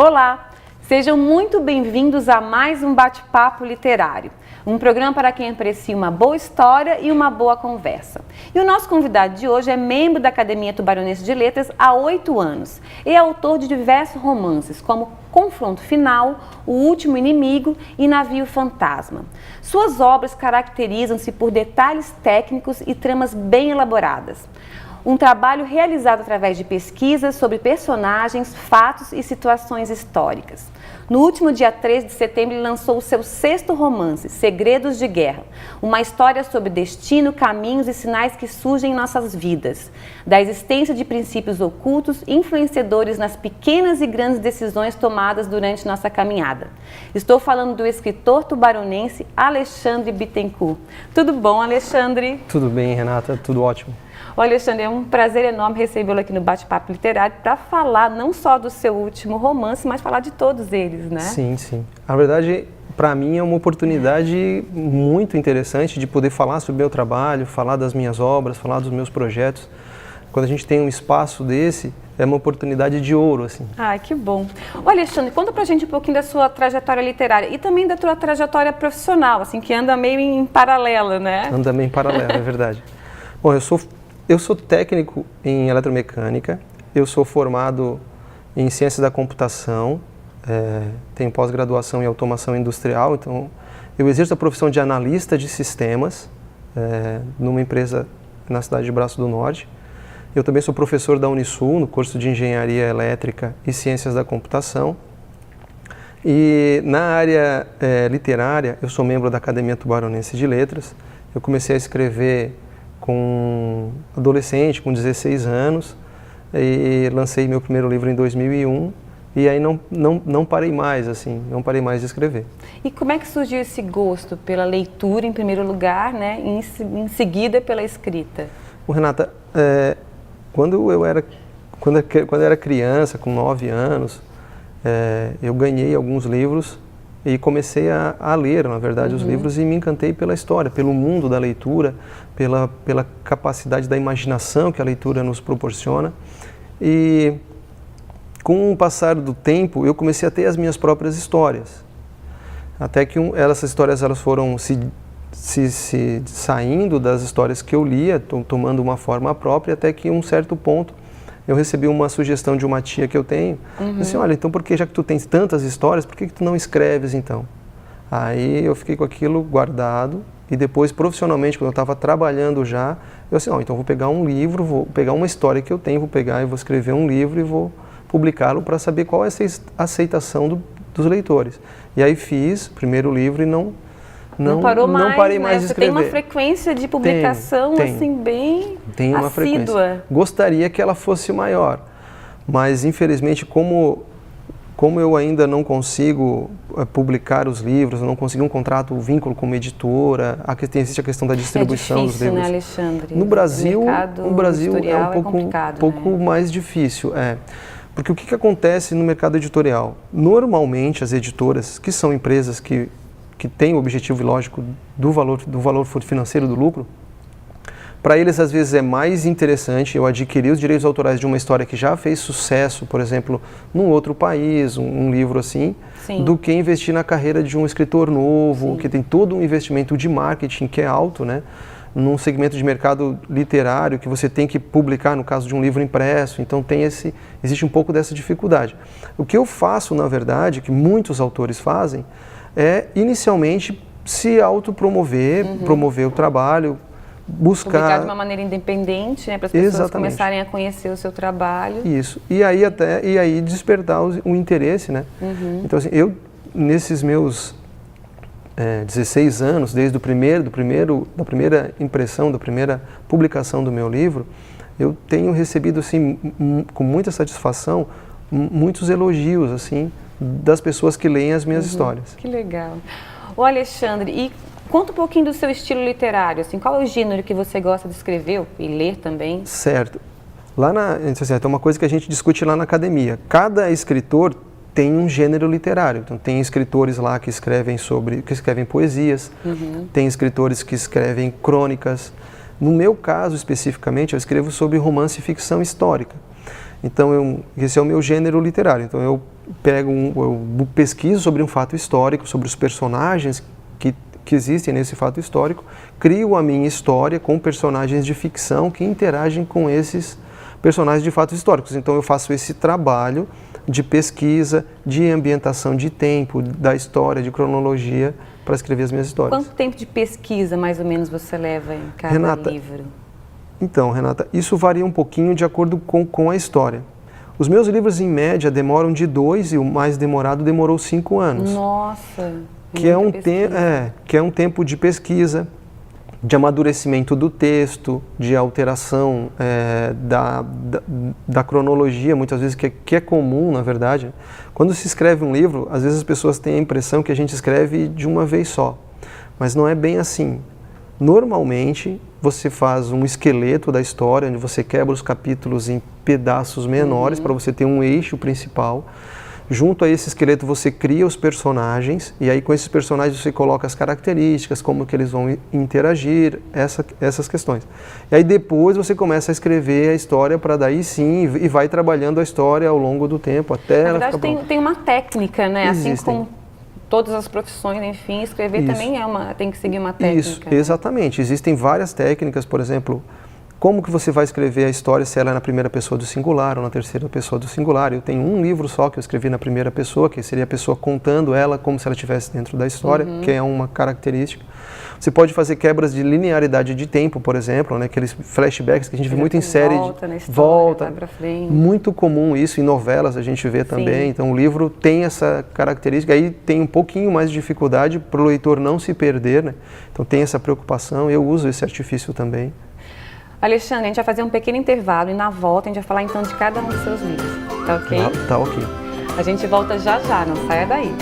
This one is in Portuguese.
Olá, sejam muito bem-vindos a mais um bate-papo literário, um programa para quem aprecia uma boa história e uma boa conversa. E o nosso convidado de hoje é membro da Academia Tubaronense de Letras há 8 anos e é autor de diversos romances, como Confronto Final, O Último Inimigo e Navio Fantasma. Suas obras caracterizam-se por detalhes técnicos e tramas bem elaboradas. Um trabalho realizado através de pesquisas sobre personagens, fatos e situações históricas. No último dia 13 de setembro, ele lançou o seu 6º romance, Segredos de Guerra, uma história sobre destino, caminhos e sinais que surgem em nossas vidas, da existência de princípios ocultos influenciadores nas pequenas e grandes decisões tomadas durante nossa caminhada. Estou falando do escritor tubaronense Alexandre Bittencourt. Tudo bom, Alexandre? Tudo bem, Renata, tudo ótimo. Olha, Alexandre, é um prazer enorme recebê-lo aqui no Bate-Papo Literário para falar não só do seu último romance, mas falar de todos eles, né? Sim, sim. Na verdade, para mim é uma oportunidade muito interessante de poder falar sobre o meu trabalho, falar das minhas obras, falar dos meus projetos. Quando a gente tem um espaço desse, é uma oportunidade de ouro, assim. Ai, que bom. Olha, Alexandre, conta pra gente um pouquinho da sua trajetória literária e também da sua trajetória profissional, assim, que anda meio em paralelo, né? Anda meio em paralelo, é verdade. Bom, eu sou técnico em eletromecânica, eu sou formado em ciências da computação, tenho pós-graduação em automação industrial, então eu exerço a profissão de analista de sistemas numa empresa na cidade de Braço do Norte. Eu também sou professor da Unisul, no curso de Engenharia Elétrica e Ciências da Computação. E na área literária, eu sou membro da Academia Tubaronense de Letras. Eu comecei a escrever com adolescente, com 16 anos, e lancei meu primeiro livro em 2001, e aí não parei mais, assim, não parei mais de escrever. E como é que surgiu esse gosto pela leitura, em primeiro lugar, né, e em seguida pela escrita? Renata, quando eu era criança, com 9 anos, eu ganhei alguns livros e comecei a ler, na verdade, os livros e me encantei pela história, pelo mundo da leitura, pela capacidade da imaginação que a leitura nos proporciona. E com o passar do tempo, eu comecei a ter as minhas próprias histórias. Até que essas histórias elas foram se saindo das histórias que eu lia, tomando uma forma própria, até que em um certo ponto eu recebi uma sugestão de uma tia que eu tenho, disse, olha, então já que tu tens tantas histórias, por que tu não escreves então? Aí eu fiquei com aquilo guardado e depois profissionalmente, quando eu estava trabalhando já, eu disse, então vou pegar um livro, vou pegar uma história que eu tenho, vou pegar e vou escrever um livro e vou publicá-lo para saber qual é a aceitação dos leitores. E aí fiz o primeiro livro e não parei mais de escrever. Você tem uma frequência de publicação assim bem tem uma assídua. Frequência. Gostaria que ela fosse maior, mas infelizmente como eu ainda não consigo publicar os livros, eu não consegui um contrato, um vínculo com uma editora, existe a questão da distribuição dos livros. Né, Alexandre? No Brasil, o Brasil é um pouco né? mais difícil, porque o que acontece no mercado editorial? Normalmente as editoras, que são empresas que tem o objetivo lógico do valor financeiro do lucro, para eles às vezes é mais interessante eu adquirir os direitos autorais de uma história que já fez sucesso, por exemplo, num outro país, um livro assim, Sim. do que investir na carreira de um escritor novo, Sim. que tem todo um investimento de marketing que é alto, né? Num segmento de mercado literário que você tem que publicar no caso de um livro impresso, então existe um pouco dessa dificuldade. O que eu faço, na verdade, que muitos autores fazem, é inicialmente se autopromover, promover o trabalho, buscar... Publicar de uma maneira independente, né, para as pessoas começarem a conhecer o seu trabalho. Isso, e aí despertar o interesse, né? Então assim, eu nesses meus 16 anos, desde da primeira impressão, da primeira publicação do meu livro, eu tenho recebido assim, com muita satisfação, muitos elogios, assim, das pessoas que leem as minhas histórias. Que legal. Ô Alexandre, e conta um pouquinho do seu estilo literário, assim, qual é o gênero que você gosta de escrever e ler também? Certo. É uma coisa que a gente discute lá na academia. Cada escritor tem um gênero literário. Então tem escritores lá que escrevem poesias, tem escritores que escrevem crônicas. No meu caso especificamente, eu escrevo sobre romance e ficção histórica. Então, esse é o meu gênero literário. Então, eu pesquiso sobre um fato histórico, sobre os personagens que existem nesse fato histórico, crio a minha história com personagens de ficção que interagem com esses personagens de fatos históricos. Então, eu faço esse trabalho de pesquisa, de ambientação de tempo, da história, de cronologia, para escrever as minhas histórias. Quanto tempo de pesquisa, mais ou menos, você leva em cada livro? Então, Renata, isso varia um pouquinho de acordo com a história. Os meus livros, em média, demoram de 2 e o mais demorado demorou 5 anos. Nossa! Que é um tempo de pesquisa, de amadurecimento do texto, de alteração da cronologia, muitas vezes, que é comum, na verdade. Quando se escreve um livro, às vezes as pessoas têm a impressão que a gente escreve de uma vez só, mas não é bem assim. Normalmente, você faz um esqueleto da história, onde você quebra os capítulos em pedaços menores para você ter um eixo principal. Junto a esse esqueleto você cria os personagens, e aí com esses personagens você coloca as características, como que eles vão interagir, essas questões. E aí depois você começa a escrever a história para daí sim, e vai trabalhando a história ao longo do tempo, até ela ficar pronta. Na verdade tem uma técnica, né? Existem. Assim como todas as profissões, enfim, escrever Isso. também tem que seguir uma técnica. Isso, exatamente. Existem várias técnicas, por exemplo, como que você vai escrever a história se ela é na primeira pessoa do singular ou na terceira pessoa do singular. Eu tenho um livro só que eu escrevi na primeira pessoa, que seria a pessoa contando ela como se ela estivesse dentro da história, que é uma característica. Você pode fazer quebras de linearidade de tempo, por exemplo, né? Aqueles flashbacks que a gente vê muito em série. Volta vai pra frente. Muito comum isso, em novelas a gente vê também. Sim. Então o livro tem essa característica, aí tem um pouquinho mais de dificuldade para o leitor não se perder, né? Então tem essa preocupação, eu uso esse artifício também. Alexandre, a gente vai fazer um pequeno intervalo e na volta a gente vai falar então de cada um dos seus livros, tá ok? Tá ok. A gente volta já já, não saia daí.